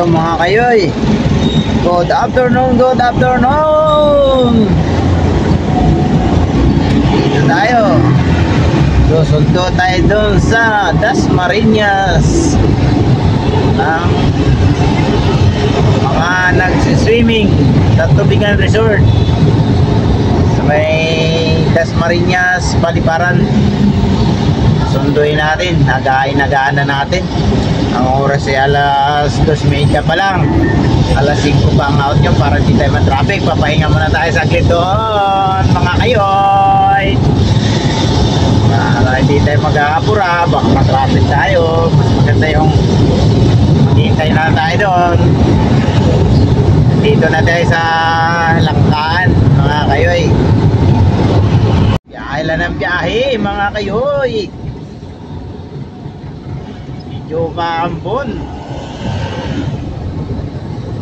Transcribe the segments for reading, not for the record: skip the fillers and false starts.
tayo mga kayoy. Good afternoon, good afternoon. Dito tayo. Susundo tayo doon sa Dasmariñas. Ang mga nagsiswimming sa Tubigan Resort. Sa may Dasmariñas, Paliparan. Sunduin natin, nagaan na natin. Ang oras ay alas 2:30 pa lang. Alas 5 pa ang out nyo para hindi tayo ma-traffic. Papahinga muna tayo saglit doon mga kayoy. Para hindi tayo mag-aapura, baka ma-traffic tayo. Mas maganda yung maghihintay na tayo doon. Dito na tayo sa Langkaan mga kayoy. Biyahe lang ng biyahe mga kayoy. Medyo maambon.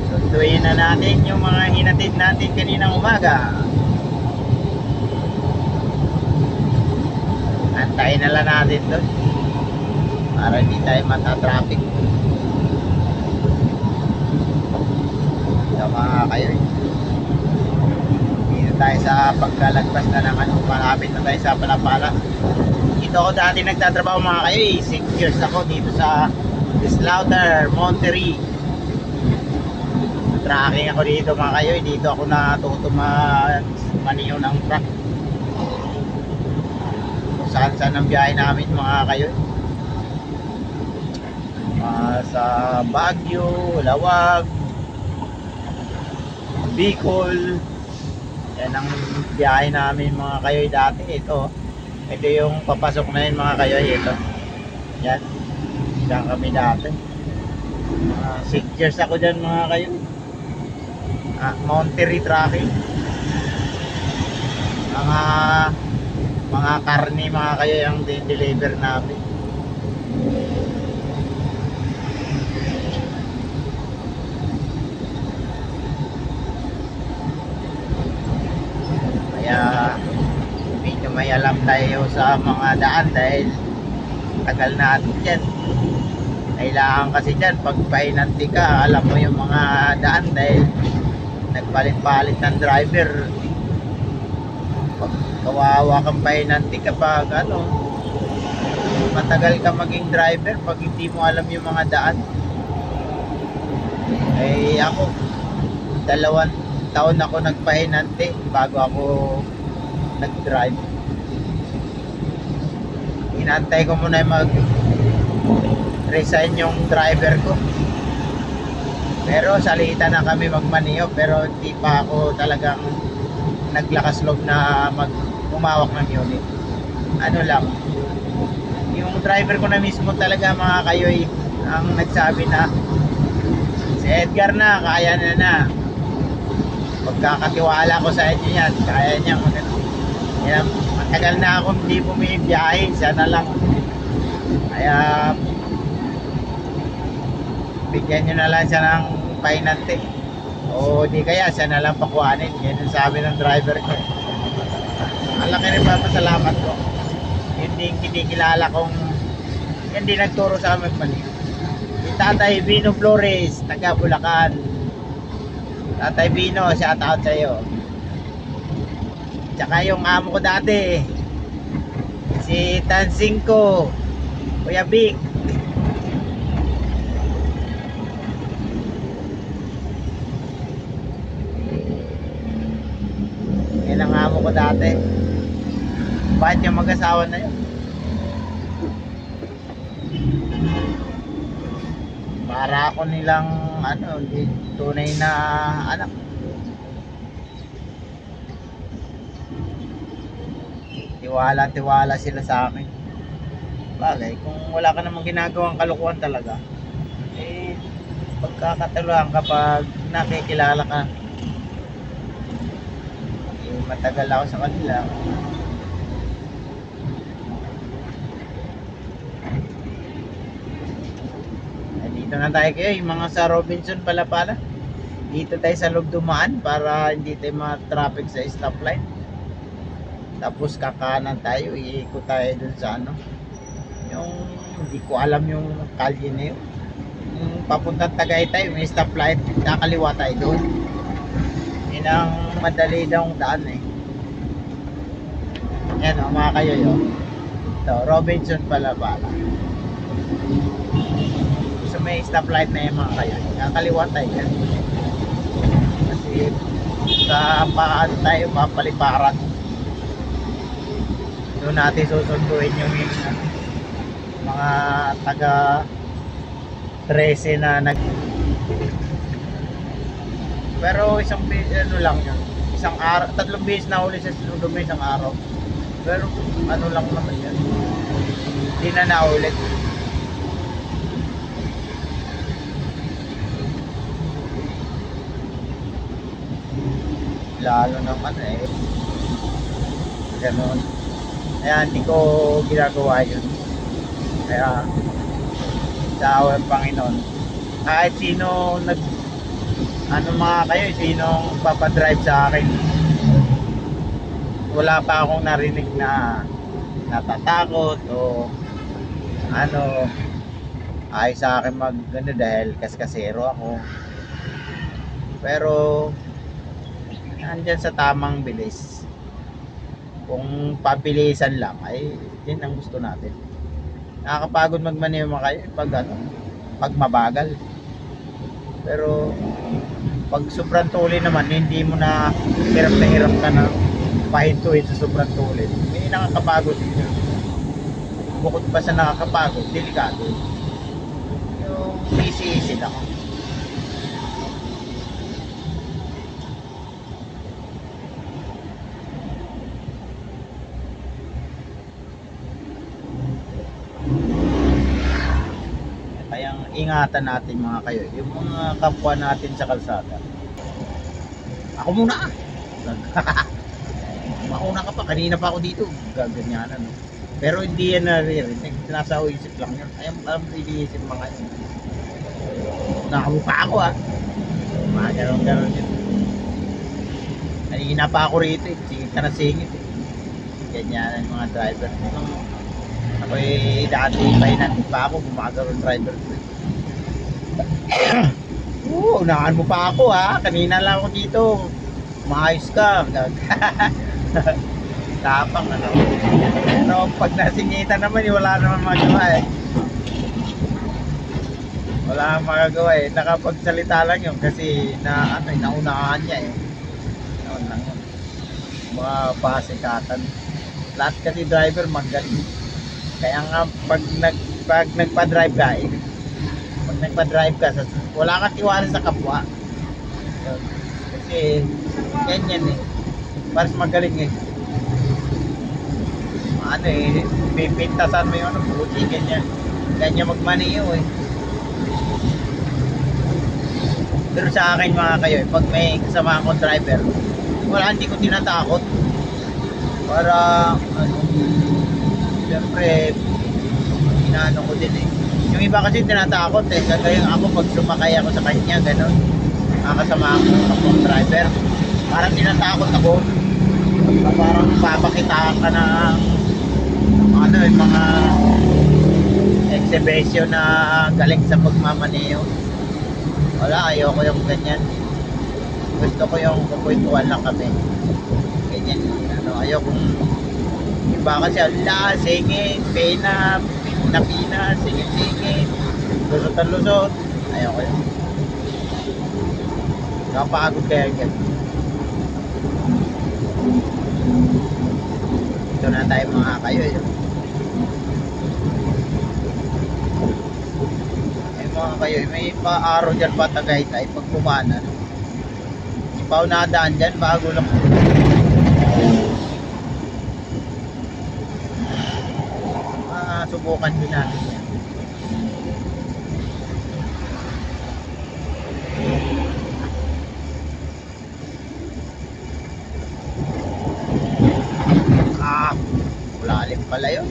Sunduin na natin yung mga hinatid natin kaninang umaga. Antayin na lang natin doon para hindi tayo mata-traffic. So mga kayo, dito tayo sa pagkalagpas na ng malapit na tayo sa Palapala. Dito ako dati nagtatrabaho mga kayo, 6 years ako dito sa Slaughter, Monterrey. Tracking ako dito mga kayo, dito ako natuto maniyo ng truck. Kung saan ang biyahe namin mga kayo. Sa Baguio, Lawag, Bicol. Yan ang biyahe namin mga kayo dati. Ito yung papasok na yun mga kayo. Ito. Yan. Diyan kami dati. 6 years ako dyan mga kayo. Monterrey tracking. Mga karne mga kayo yung deliver namin. Kaya medyo may alam tayo sa mga daan dahil tagal natin dyan. Kailangan kasi dyan pag pahinanti ka, alam mo yung mga daan dahil nagpalit-palit ng driver. Pag kawawa kang pahinanti kapag matagal ka maging driver pag hindi mo alam yung mga daan. Ako 2 taon ako nagpahinanti bago ako nag-drive. Inantay ko muna mag-resign yung driver ko. Pero salita na kami magmaniyo, pero hindi pa ako talagang naglakas loob na umawak ng unit. Lang, yung driver ko na mismo talaga mga kayoy ang nagsabi na si Edgar na, kaya na. Pagkakatiwala ko sa inyo yan, kaya niya. Kaya matagal na akong hindi bumibiyahe, siya na lang. Kaya bigyan nyo na lang siya ng pahinante. O di kaya siya na lang pakuhanin. Yan ang sabi ng driver ko. Ang laki rin papasalamat ko. Hindi kinikilala kong hindi nagturo sa amin mali. Si Tatay Bino Flores, taga Bulacan. Tatay Bino, shout out sa'yo. Tsaka yung amo ko dati, si Tansingko, Kuya Vic. Yan ang amo ko dati. Bakit yung mag-asawa na yun? Para ako nilang tunay na anak. Tiwala sila sa akin. Bagay, kung wala ka namang ginagawang kalukuhan talaga, pagkakataluhan kapag nakikilala ka, matagal ako sa kanila. Dito na tayo kayo, yung mga sa Robinson Palapala. Dito tayo sa loob dumaan para hindi tayo ma-traffic sa stoplight. Tapos kakanan tayo, iikot tayo dun sa yung hindi ko alam yung kalye na yun. papuntang Tagaytay, may stoplight, kakaliwa tayo doon. Yun ang madali daw daan eh. Yan o, mga kayo yun. Ito, Robinson Palabala. So may stoplight na yung mga kayo. Kakaliwa tayo yan. Kasi sa paan tayo, papaliparan. Doon natin susunduin yung mga taga 13 na pero isang ano lang yun, isang araw, 3 beses na uli sa sunod mo isang araw, pero ano lang naman yan, hindi na naulit. Lalo naman eh ganun, kaya hindi ko ginagawa yun. Kaya sa awa ng Panginoon, kahit sino ano mga kayo, sinong papadrive sa akin, wala pa akong narinig na natatakot o ano ay sa akin mag ano, dahil kaskasero ako. Pero andyan sa tamang bilis, kung pabilisan lang ay yun ang gusto natin. Nakakapagod magmaneho kayo pag mabagal. Pero pag sobrang tuloy naman, hindi mo na hirap ka na pahintuin sa sobrang tuloy. May nakakapagod dito. Bukod pa sa nakakapagod, delikado. Yung easy lang. Ingatan natin mga kayo, yung mga kapwa natin sa kalsada. Ako muna mauna ka pa, kanina pa ako dito, gaganyanan no? Pero hindi yan naririnig, nasa isip lang yun. Ayun, alam ko iniisip mga yun, nakamuka ako mga ganon yun. Kanina pa ako rito singit ka na singit ganyanan mga driver. Ako'y dati pahinanti pa ako, gumagawin driver. Unahan mo pa ako kanina lang ako dito, maayos ka. Tapang ano. Pero pag nasingita naman wala naman magagawa wala naman magagawa nakapagsalita lang yun kasi naunahan niya noon lang yun, mga pasikatan. Lahat kasi driver magaling, kaya nga pag nagpa-drive ka pag nagpa-drive ka, wala kang tiwala sa kapwa. Kasi ganyan mas magaling pipintasan mo yung buti, ganyan magmaniyo Pero sa akin mga kayo, pag may kasama akong driver, hindi ko tinatakot. Para siyempre inaano ko din yung iba kasi tinatakot kaya ako pag sumakay ako sa kanya gano'n, kasama ako akong driver, parang tinatakot ako, parang papakitaan ka ng mga exhibition na galing sa pagmamaneho. Wala, ayoko yung ganyan. Gusto ko yung kukwituan lang kami ganyan, ayokong iba kasi singit, pina, singit, lusot, ayoko yun. Nakapagod kaya yan. Ito na tayo mga kayo mga kayo, may pa-araw dyan pa Tagaytay pag kumanan. Ipaw na daan dyan bago lang subukan din natin yan. Lalim pala yun.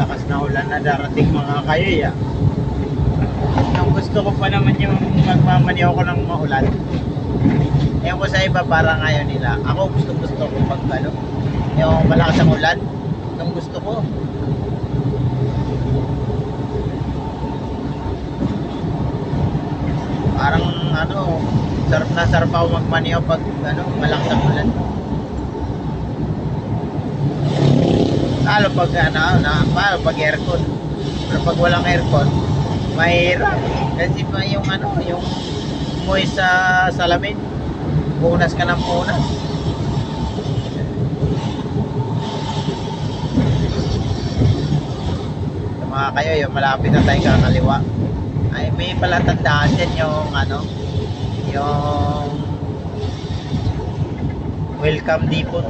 malakas na ulan na darating mga kayo ya. Ang gusto ko pa naman yung magmamaniw ko ng maulan. Ewan ko sa iba parang ayaw nila. Ako gusto ko pag ano, yung malakas ang ulan. Ang gusto ko. Parang ano, sarap ako magmaniw pag ano, malakas ang ulan. Lalo pag ano, pag aircon. Pero pag walang aircon, mahirap. Kasi pa yung ano, yung moist sa salamin. Punas ka ng punas. So, mga kayo, yung malapit na tayo kakaliwa. Ay, may palatandaan dyan yung ano, yung welcome depot.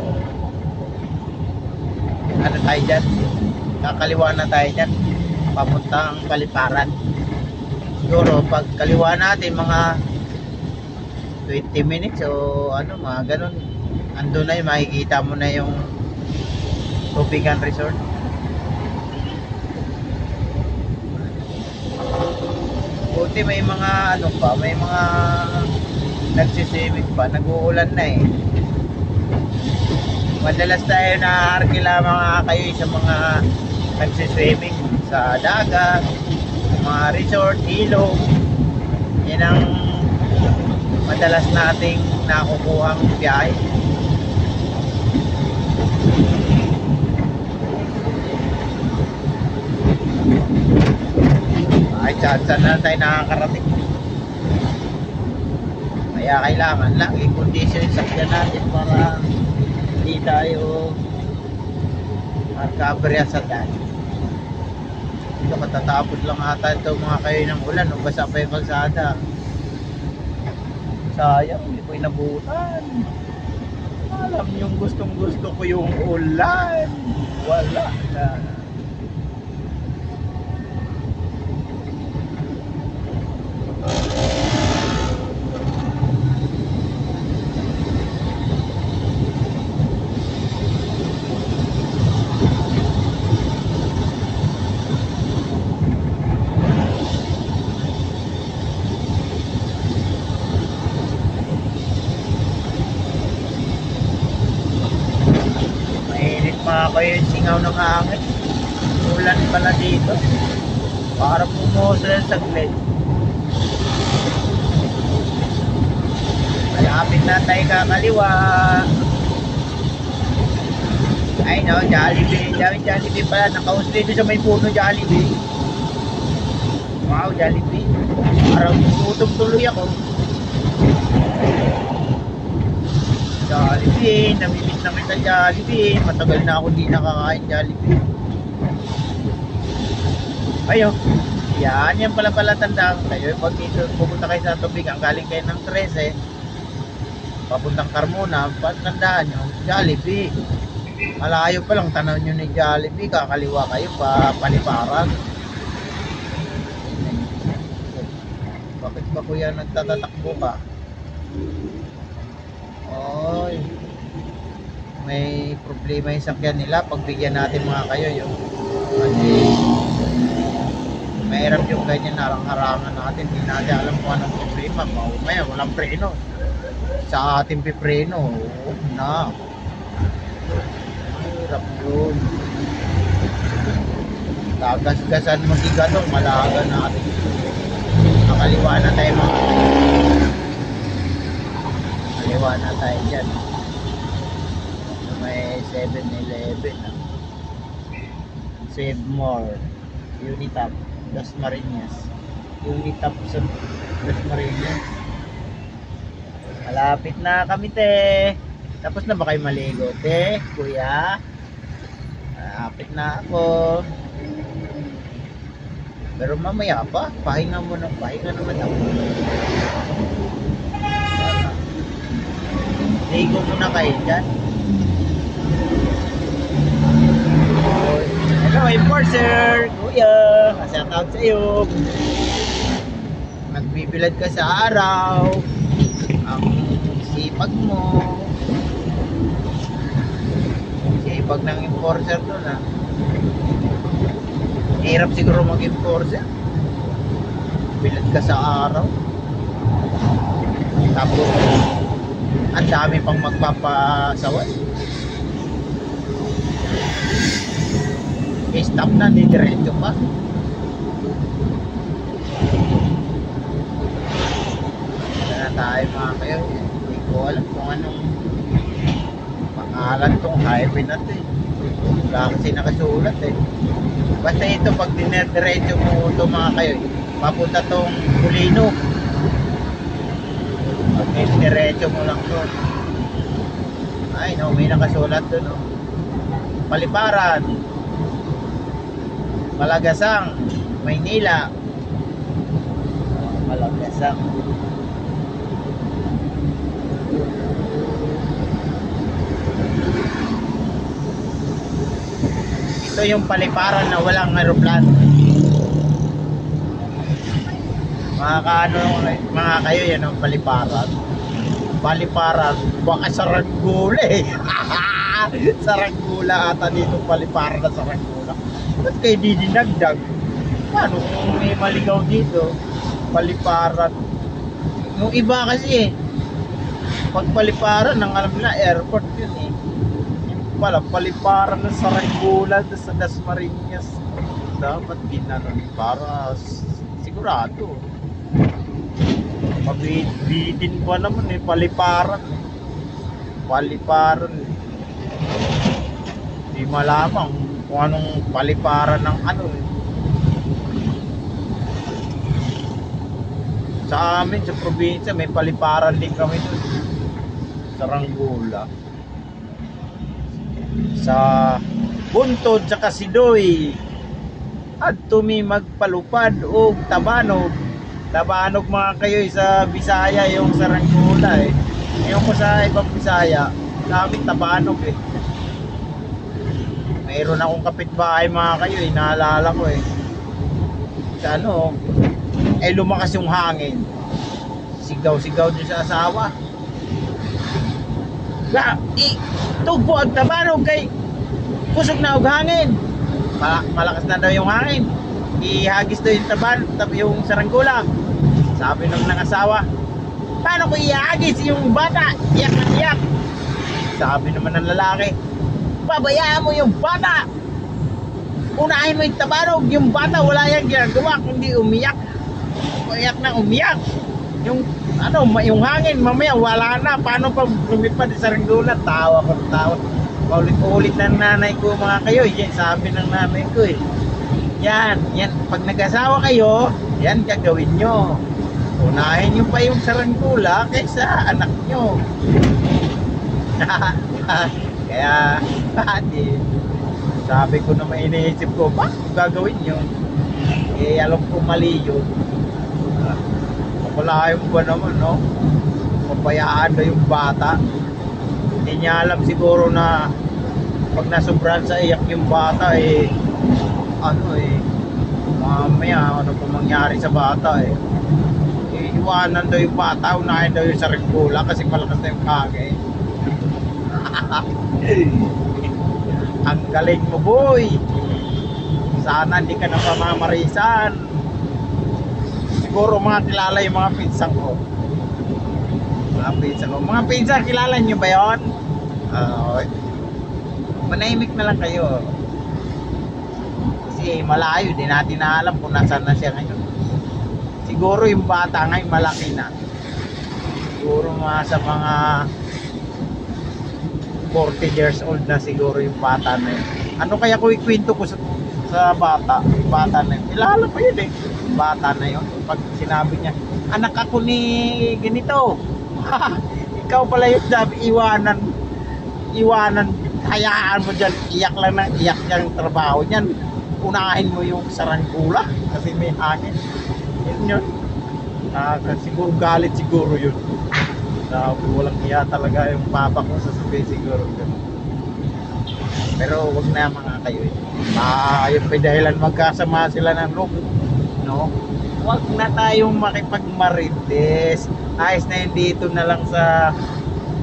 Ano tayo dyan? Kakaliwa na tayo dyan. Papuntang Paliparan. Siguro pag kaliwa natin mga 20 minutes o ano, mga ganun, ando na yung makikita mo na yung Tubigan Resort. Buti may mga ano pa, may mga nagsiswimming pa, nag-uulan na eh. Madalas tayo naharkila mga kayo sa mga nagsiswimming sa dagat, mga resort, ilog. Yan ang madalas nating nakukuhang biyahe. Ay, saan na tayo nakakarating. Kaya kailangan lang i-condition yung sakyan natin para hindi tayo magkaberya sa daan. Ito, katatapos lang ata ito mga kayo ng ulan. Nung basa pa yung kalsada. Sayang, hindi ko inabutan. Alam yung gustong gusto ko yung ulan. Wala na. Ako yung singaw ng hangin. Ulan pala dito. Para pumuso yung saglit. Malapit na tayo kakaliwa. Ay no, Jollibee. Jollibee pala. Nakaus dito sa may puno Jollibee. Wow, Jollibee. Parang tutong tuloy ako. Jollibee, namimiss na kita Jollibee. Matagal na ako di nakakain Jollibee. Ayo, yan pala tandaan kayo. Pag dito pupunta kayo sa Tubigan, galing kayo ng 13, papuntang Carmona, tandaan nyo, Jollibee. Malayo pa lang, tanaw nyo ni Jollibee, kakaliwa kayo pa Paliparan. Bakit ba kuya nagtatatakbo ka? Oy, may problema yung sakyan nila. Pagbigyan natin mga kayo yung kasi mahirap yung ganyan narang-harangan natin. Hindi natin alam kung anong problema. Maya walang preno. Sa ating pipreno na mahirap yun. Tagas-gasan mo si Ganong, malaga natin. Nakaliwa na tayo mga kaliwa na tayo dyan. May 7-Eleven. Save More, Unitap, Dasmariñas. Unitap sa Dasmariñas. Malapit na kami te. Tapos na ba kayo maligo te, kuya? Malapit na ako. Pero mamaya pa, pahinga naman ako. Ligo muna kayo dyan. Hello, enforcer! Kuya! Shout out sa'yo! Nagbibilad ka sa araw. Ang sipag mo. Sipag ng enforcer doon ah. Hirap siguro mag-enforce. Bilat ka sa araw. Tapos, ang dami pang magpapasaway. Stop na, di diretso pa. Wala na tayo mga kayo. Hindi ko alam kung anong pangalan tong highway na ito. Wala kasi nakasulat eh. Basta ito pag diretso mo ito mga kayo, papunta tong Molino. Pag diretso mo lang to. Ay no, may nakasulat doon no. Paliparan, Malagasang, Maynila. Malagasang. Ito yung paliparan na walang aeroplano. Mga kayo yan ang paliparan. Paliparan, baka Saranggola eh. Saranggola ata dito, paliparan na Saranggola. Ba't kayo didinagdag? Paano kung may maligaw dito? Paliparan. Yung iba kasi eh, pag paliparan, ang alam nila airport yun eh. Wala, paliparan ng Saranggola sa Dasmariñas. Dapat ginanon para sigurado. Pabitin pa naman eh, paliparan. Paliparan. Di malamang kung anong paliparan ng ano eh. Sa amin, sa probinsya, may paliparan din kami doon. Saranggola. Sa Buntod sa Kasidoy at tumi magpalupad o Tabanog. Tabanog mga kayo sa Bisaya yung Saranggola eh. Ngayon ko sa ibang Bisaya, namin Tabanog eh. Mayroon akong kapitbahay mga kayo eh, naalala ko eh. Sa ano, eh lumakas yung hangin. Sigaw-sigaw din sa asawa. Tugpo ang Tabanog kay pusok na og hangin. Malakas na daw yung hangin. Ihagis daw yung yung Saranggola. Sabi ng asawa, paano ko ihagis yung bata? Iyak na iyak. Sabi naman ng lalaki, pabayaan mo yung bata. Unahin mo yung Tabanog. Yung bata wala yung ginagawa kundi umiyak. Umiyak na umiyak. Yung ano, yung hangin mamaya wala na. Paano pa lumipad sa Saranggola? Tawa ko, tawa. Paulit-ulit ng nanay ko mga kayo. Yan sabi ng nanay ko eh. Yan, pag nag-asawa kayo, yan gagawin nyo. Unahin nyo pa yung Saranggola kaysa anak nyo. Kaya, sabi ko naman, iniisip ko, bakit gagawin nyo? Eh, alam ko mali yun. Kapalayo ba naman, no? Papayaan na yung bata. Hindi niya alam siguro na pag nasubran sa iyak yung bata, eh, ano eh, mamaya, ano kung mangyari sa bata eh. Iwanan daw yung bata, unahin daw yung Saranggola kasi malakas na yung kage. Ang galing mo boy. Sana hindi ka na pamamarisan. Siguro mga kilala yung mga pinsan ko. Mga pinsan, kilala nyo ba yun? Manahimik na lang kayo. Kasi malayo, di natin na alam kung nasaan na siya ngayon. Siguro yung bata ngayon malaki na. Siguro sa mga 40 years old na siguro yung bata na yun. Ano kaya ko ikwento ko sa bata? Yung bata na yun. Kilala pa yun eh. Bata na yun. Pag sinabi niya, anak ako ni ganito. Ikaw pala yung sabi, iwanan, hayaan mo dyan. Iyak lang na iyak yung trabaho niyan. Unahin mo yung Saranggola kasi may hangin. Yun. Siguro galit siguro yun. Walang iya talaga yung papa ko sa sabi siguro yun. Pero wag na mga kayo eh. Yung dahilan magkasama sila ng loob, no? Wag na tayong makipagmarites. Ayos na yun, dito na lang sa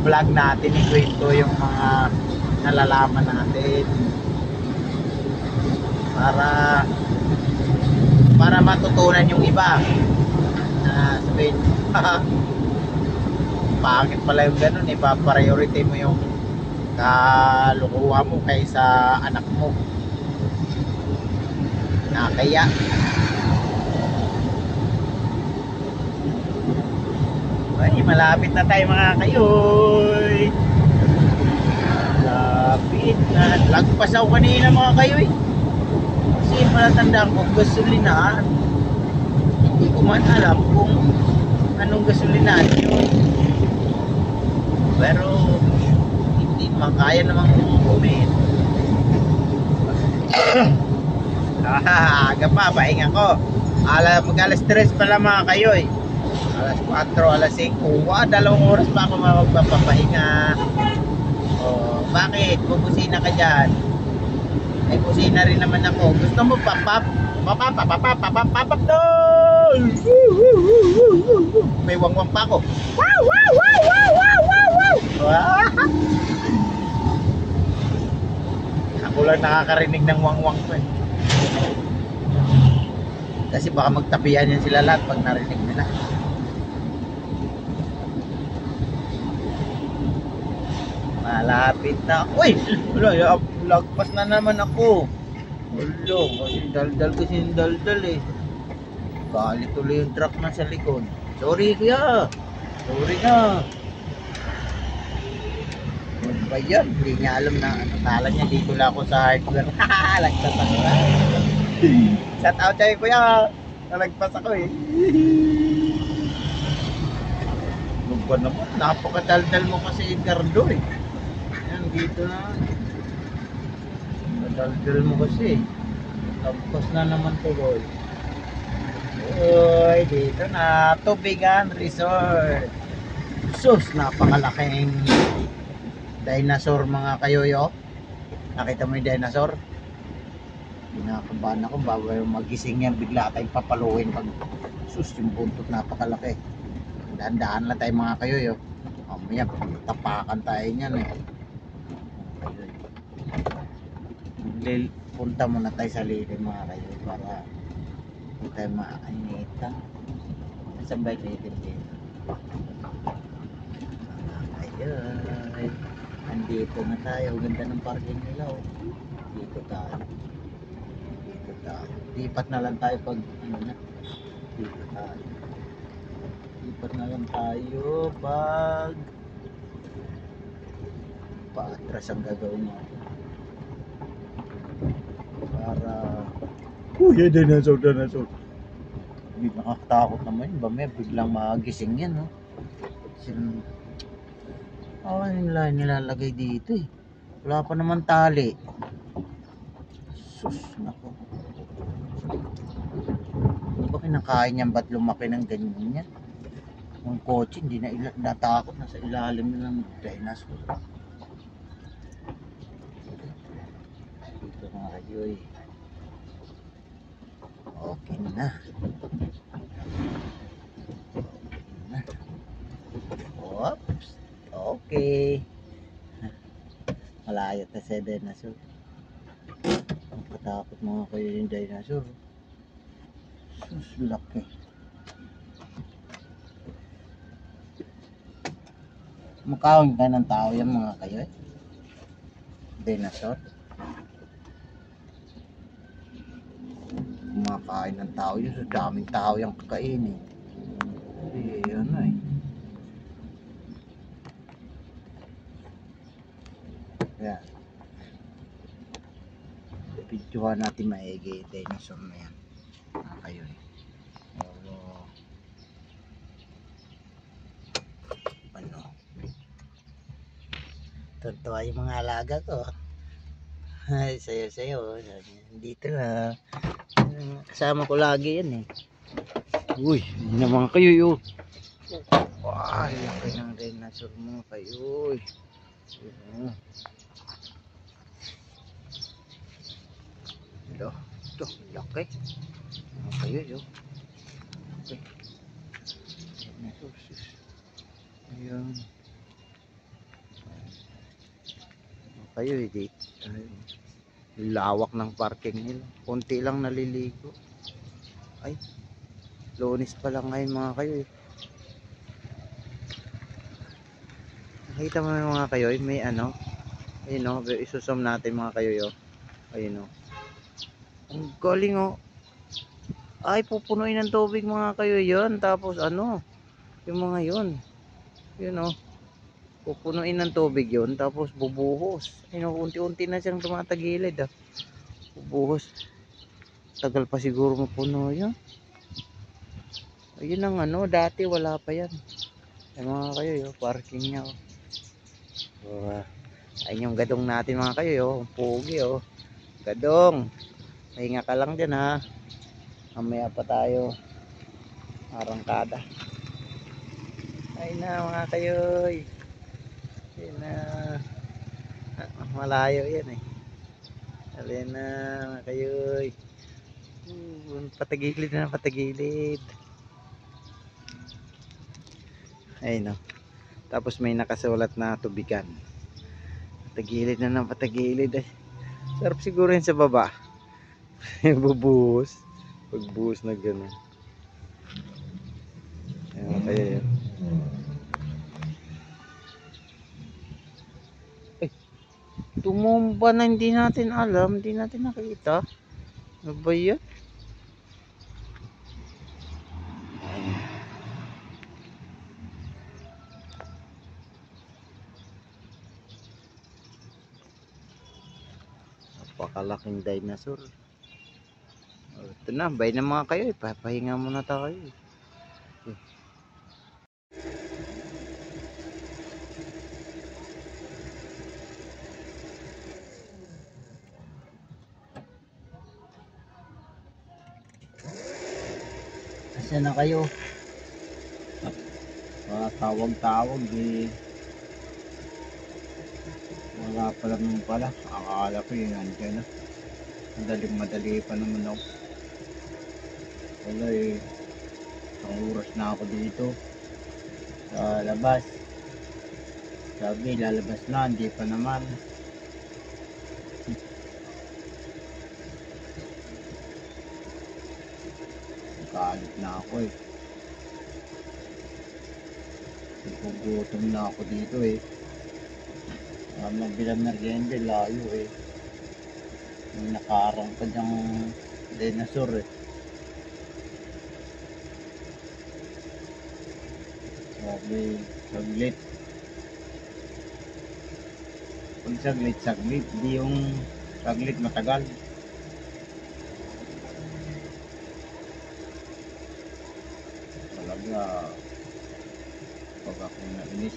vlog natin ikwento yung mga nalalaman natin para para matutunan yung iba na sabihin, pangit pala yung ganun, ipa-priority mo yung kalukuha mo kaysa anak mo na kaya. Ay, malapit na tayo mga kayoy. Malapit na. Lagpas ako kanina mga kayoy. Kasi palatandaan ko gasolinahan. Hindi ko man alam kung anong gasolinahan yun. Pero hindi makaya namang kumit. Aga pa, pahinga ko. Mag-alas 3 pala mga kayoy. Alas 4, alas 5. Dalawang oras pa ako magpapahinga. Oh, bakit? Bubusina ka dyan. May busina rin naman ako. Gusto mo papap? Papap doon! May wangwang pa ako. Wow, wow, wow, wow, wow, wow, wow! Ako lang nakakarinig ng wangwang ko eh. Kasi baka magtabihan yan sila lahat pag narinig nila. Malapit na. Uy! Lagpas na naman ako. Ulo, kasi daldal kasi yung daldal eh. Galit tuloy yung truck na sa likod. Sorry kuya. Sorry na. Ano ba yan? Hindi niya alam na ano. Kala niya dito lang ako sa hardware. Lagpas ako na. Shout out sa'yo kuya. Nalagpas ako eh. Ano ba naman? Napakadaldal mo kasi Edgardo eh. Dito na daldal mo kasi tapos na naman tuloy. Uy, dito na Tubigan Resort. Sus, napakalaking dinosaur mga kayoyo. Nakita mo yung dinosaur? Pinakabahan ako bago magising yan, bigla tayong papaluin pag sus, yung buntot napakalaki. Dahan-dahan lang tayo mga kayoyo. Mamaya tapakan tayo niyan eh. Punta muna tayo sa lilim mga kayo para hindi tayo makainita. Saan ba yung lilim dito? Ayun, andito na tayo. Ganda ng parking nila oh. Dito tayo. Lipat na lang tayo pag ano na. Dito tayo. Lipat na lang tayo pag paatras ang gagawin natin. Para yan, dinosaur. Hindi nakakatakot naman yun. Bame, biglang magising yan, no? Ano nila nilalagay dito eh. Wala pa naman tali. Sus, nako. Ano ba kinakain yan? Ba't lumaki ng ganyan yan? Yung kotse, hindi na natakot. Nasa ilalim ng dinosaur. Dito mga kayoy. Okay na. Oops. Okay. Malayo na sa dinosaur. Ang katakot mga kayo yung dinosaur. Sus, laki. Makawin ka ng tao yan mga kayo eh. Dinosaur. Kumakain ng tao yun. So daming tao yung kakainin. Yun na eh. Yan. Videohan natin maigi dinosaur na yan. Kayo eh. Ano? Tuntua yung mga alaga ko. Ay, sayo. Dito na. Kasama ko lagi yan eh. Uy, hindi naman kayo yun. Wow, laki ng dinosaur mo kayo. Ito, laki. Kayo yun. Okay. Ayan. Kayo dito. Lawak ng parking nila. Konti lang naliligo. Ay, Lunes pa lang ngayon mga kayo eh. Nakita mo yung mga kayo, may ano, ayun o, isusum natin mga kayo yo. Ayun o. Ang galing o. Ay, pupunuin ng tubig mga kayo yun. Tapos ano, yung mga yun. Yun o. Pupunuin ng tubig yun. Tapos bubuhos. Ayun o, unti-unti na siyang tumatagilid ah. Bubuhos. Tagal pa siguro mapuno yun. Ayun ang ano, dati wala pa yan. Ay mga kayo yo, parking niya o. Ayun yung gadong natin mga kayo yo. Ang pugi o. Gadong. Pahinga ka lang dyan ha. Mamaya pa tayo arangkada. Ay na mga kayoy. Ayun na. Malayo yan eh. Ayun na mga kayoy. Patagilid na patagilid. Ayun no. Tapos may nakasulat na tubigan. Patagilid na ng patagilid eh. Sarap siguro yun sa baba. Bubuhos. Pagbuhos na gano'n. Ayun kaya yun. Ay, tumumba na hindi natin alam. Hindi natin nakita. Ano ba yan? Napakalaking dinosaur. Ito na, bay na mga kayo. Papahinga muna tayo. Asa na kayo? Tawag-tawag eh. Wala pala naman pala. Akala ko yun nandiyan na. Madali pa naman ako. Wala eh. Isang oras na ako dito. Sa labas. Sabi lalabas na. Hindi pa naman. Nakalit na ako eh. Nagugutom na ako dito eh. Mabilang merienda layo eh. May nakaarang pa dyang dinosaur eh. Sabi saglit. Pag saglit, di yung saglit matagal. Talaga pag ako nainis.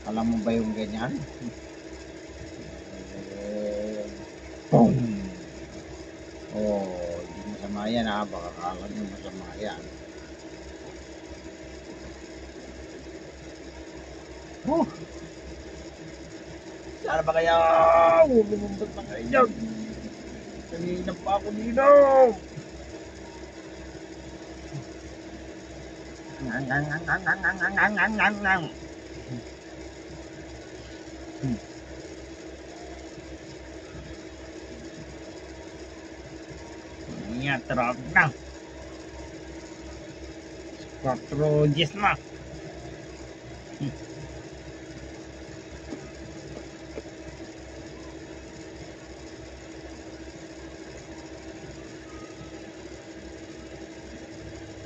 Alam mo ba yung ganyan? Boom! Oh, hindi masama yan ha. Baka kala nyo masama yan. Oh! Sana ba kaya bumubot na kayo dyan? Kanina pa ako dito! Iya, terang na. 4 na.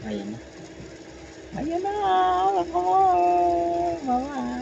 Ayan na. Ayan na. Mama.